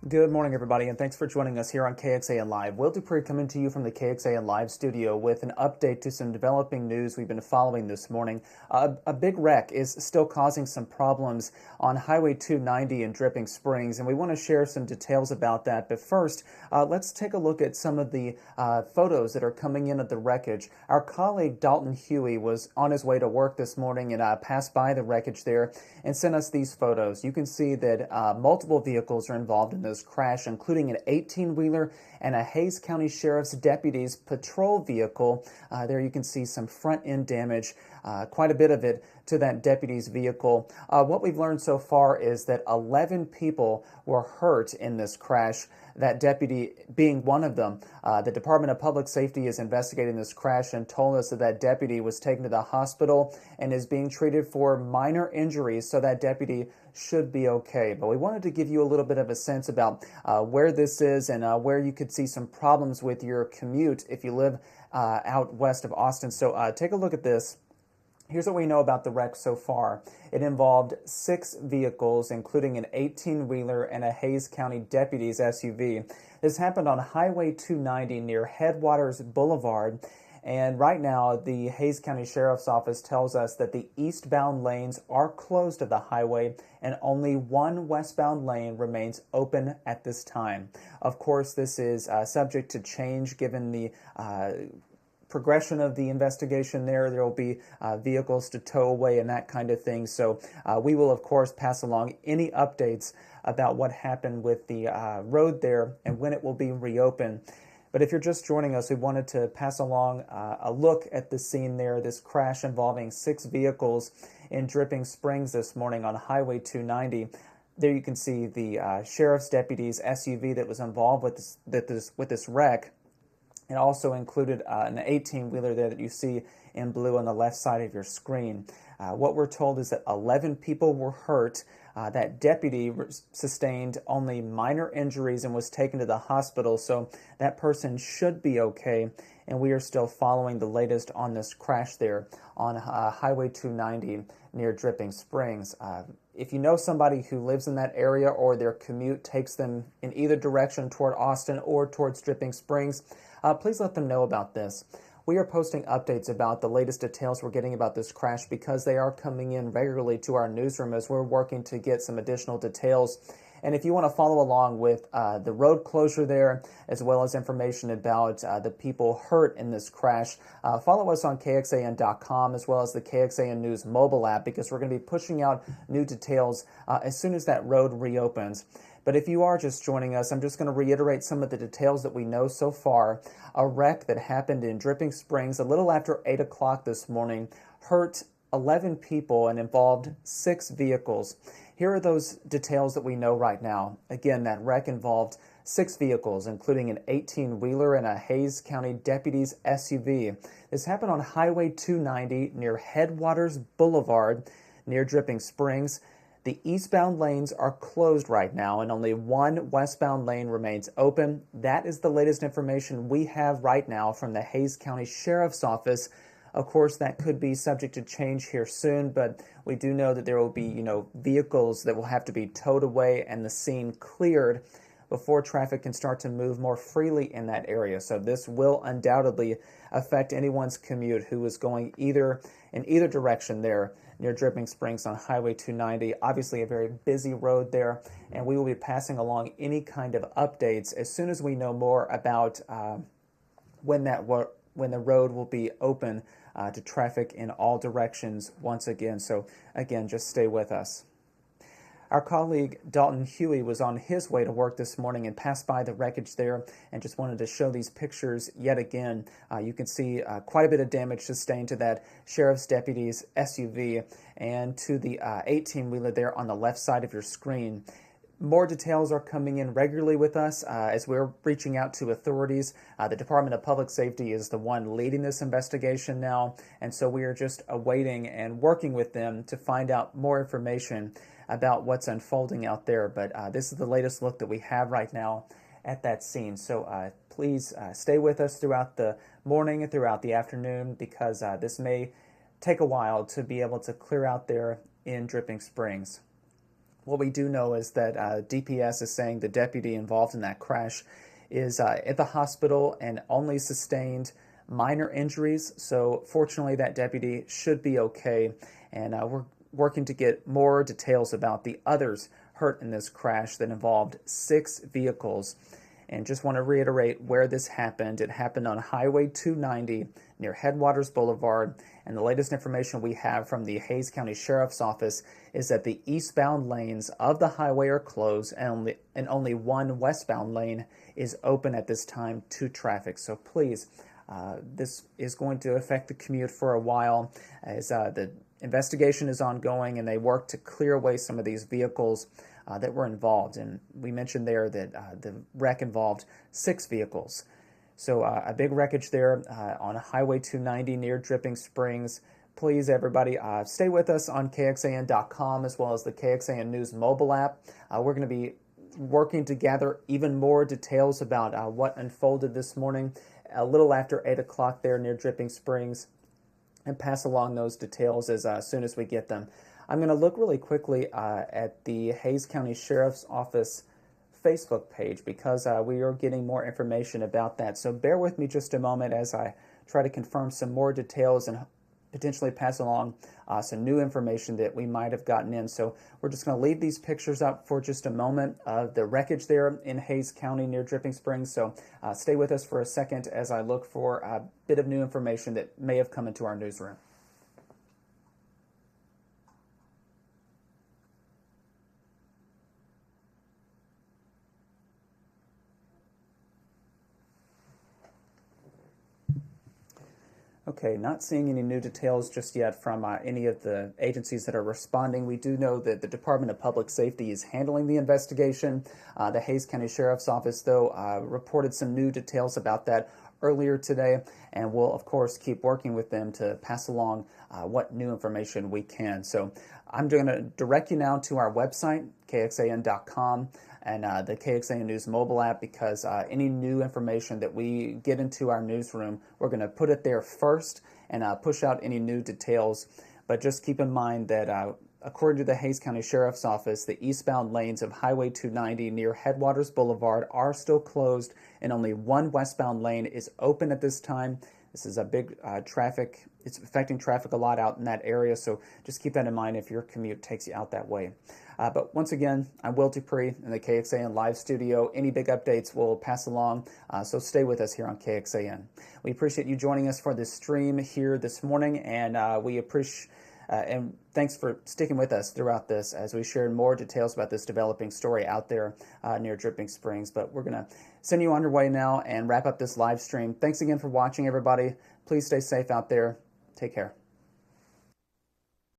Good morning, everybody, and thanks for joining us here on KXAN Live. Will Dupree coming to you from the KXAN Live studio with an update to some developing news we've been following this morning. A big wreck is still causing some problems on Highway 290 in Dripping Springs, and we want to share some details about that. But first, let's take a look at some of the photos that are coming in of the wreckage. Our colleague Dalton Huey was on his way to work this morning and passed by the wreckage there and sent us these photos. You can see that multiple vehicles are involved in this crash, including an 18-wheeler and a Hays County Sheriff's Deputies patrol vehicle. There you can see some front-end damage, quite a bit of it, to that deputy's vehicle. What we've learned so far is that 11 people were hurt in this crash, that deputy being one of them. The Department of Public Safety is investigating this crash and told us that that deputy was taken to the hospital and is being treated for minor injuries, so that deputy should be okay. But we wanted to give you a little bit of a sense about where this is and where you could see some problems with your commute if you live out west of Austin. So take a look at this. Here's what we know about the wreck so far. It involved 6 vehicles, including an 18-wheeler and a Hays County Deputies SUV. This happened on Highway 290 near Headwaters Boulevard. And right now, the Hays County Sheriff's Office tells us that the eastbound lanes are closed to the highway and only one westbound lane remains open at this time. Of course, this is subject to change given the progression of the investigation there. There will be vehicles to tow away and that kind of thing. So we will, of course, pass along any updates about what happened with the road there and when it will be reopened. But if you're just joining us, we wanted to pass along a look at the scene there, this crash involving 6 vehicles in Dripping Springs this morning on Highway 290. There you can see the Sheriff's Deputies SUV that was involved with this wreck. It also included an 18-wheeler there that you see in blue on the left side of your screen. What we're told is that 11 people were hurt. That deputy sustained only minor injuries and was taken to the hospital, so that person should be okay. And we are still following the latest on this crash there on Highway 290 near Dripping Springs. If you know somebody who lives in that area or their commute takes them in either direction toward Austin or towards Dripping Springs, please let them know about this. We are posting updates about the latest details we're getting about this crash because they are coming in regularly to our newsroom as we're working to get some additional details. And if you want to follow along with the road closure there, as well as information about the people hurt in this crash, follow us on KXAN.com as well as the KXAN News mobile app, because we're going to be pushing out new details as soon as that road reopens. But if you are just joining us, I'm just going to reiterate some of the details that we know so far. A wreck that happened in Dripping Springs a little after 8 o'clock this morning hurt 11 people and involved 6 vehicles. Here are those details that we know right now. Again, that wreck involved 6 vehicles, including an 18-wheeler and a Hays County Deputies SUV. This happened on Highway 290 near Headwaters Boulevard near Dripping Springs. The eastbound lanes are closed right now and only one westbound lane remains open. That is the latest information we have right now from the Hays County Sheriff's Office. Of course, that could be subject to change here soon, but we do know that there will be, vehicles that will have to be towed away and the scene cleared before traffic can start to move more freely in that area. So this will undoubtedly affect anyone's commute who is going in either direction there near Dripping Springs on Highway 290. Obviously a very busy road there, and we will be passing along any kind of updates as soon as we know more about when the road will be open to traffic in all directions once again. So again, just stay with us. Our colleague Dalton Huey was on his way to work this morning and passed by the wreckage there and just wanted to show these pictures yet again. You can see quite a bit of damage sustained to that Sheriff's Deputies SUV and to the 18-wheeler there on the left side of your screen. More details are coming in regularly with us as we're reaching out to authorities. The Department of Public Safety is the one leading this investigation now, and so we are just awaiting and working with them to find out more information about what's unfolding out there. But this is the latest look that we have right now at that scene. So please stay with us throughout the morning and throughout the afternoon, because this may take a while to be able to clear out there in Dripping Springs. What we do know is that DPS is saying the deputy involved in that crash is at the hospital and only sustained minor injuries. So fortunately, that deputy should be okay. And we're working to get more details about the others hurt in this crash that involved 6 vehicles. And just want to reiterate where this happened. It happened on Highway 290 near Headwaters Boulevard. And the latest information we have from the Hays County Sheriff's Office is that the eastbound lanes of the highway are closed and only one westbound lane is open at this time to traffic. So please, this is going to affect the commute for a while as the investigation is ongoing and they work to clear away some of these vehicles that were involved. And we mentioned there that the wreck involved 6 vehicles. So a big wreckage there on Highway 290 near Dripping Springs. Please, everybody, stay with us on KXAN.com as well as the KXAN News mobile app. We're going to be working to gather even more details about what unfolded this morning a little after 8 o'clock there near Dripping Springs and pass along those details as soon as we get them. I'm going to look really quickly at the Hays County Sheriff's Office Facebook page because we are getting more information about that. So bear with me just a moment as I try to confirm some more details and potentially pass along some new information that we might have gotten in. So we're just going to leave these pictures up for just a moment of the wreckage there in Hays County near Dripping Springs. So stay with us for a second as I look for a bit of new information that may have come into our newsroom. Okay, not seeing any new details just yet from any of the agencies that are responding. We do know that the Department of Public Safety is handling the investigation. The Hays County Sheriff's Office, though, reported some new details about that earlier today, and we'll, of course, keep working with them to pass along what new information we can. So I'm going to direct you now to our website, KXAN.com, and the KXAN News mobile app because any new information that we get into our newsroom, we're going to put it there first and push out any new details. But just keep in mind that according to the Hays County Sheriff's Office, the eastbound lanes of Highway 290 near Headwaters Boulevard are still closed and only one westbound lane is open at this time. This is a big traffic. It's affecting traffic a lot out in that area, so just keep that in mind if your commute takes you out that way. But once again, I'm Will Dupree in the KXAN Live studio. Any big updates we'll pass along, so stay with us here on KXAN. We appreciate you joining us for this stream here this morning, and we appreciate and thanks for sticking with us throughout this as we shared more details about this developing story out there near Dripping Springs. But we're going to send you on your way now and wrap up this live stream. Thanks again for watching, everybody. Please stay safe out there. Take care.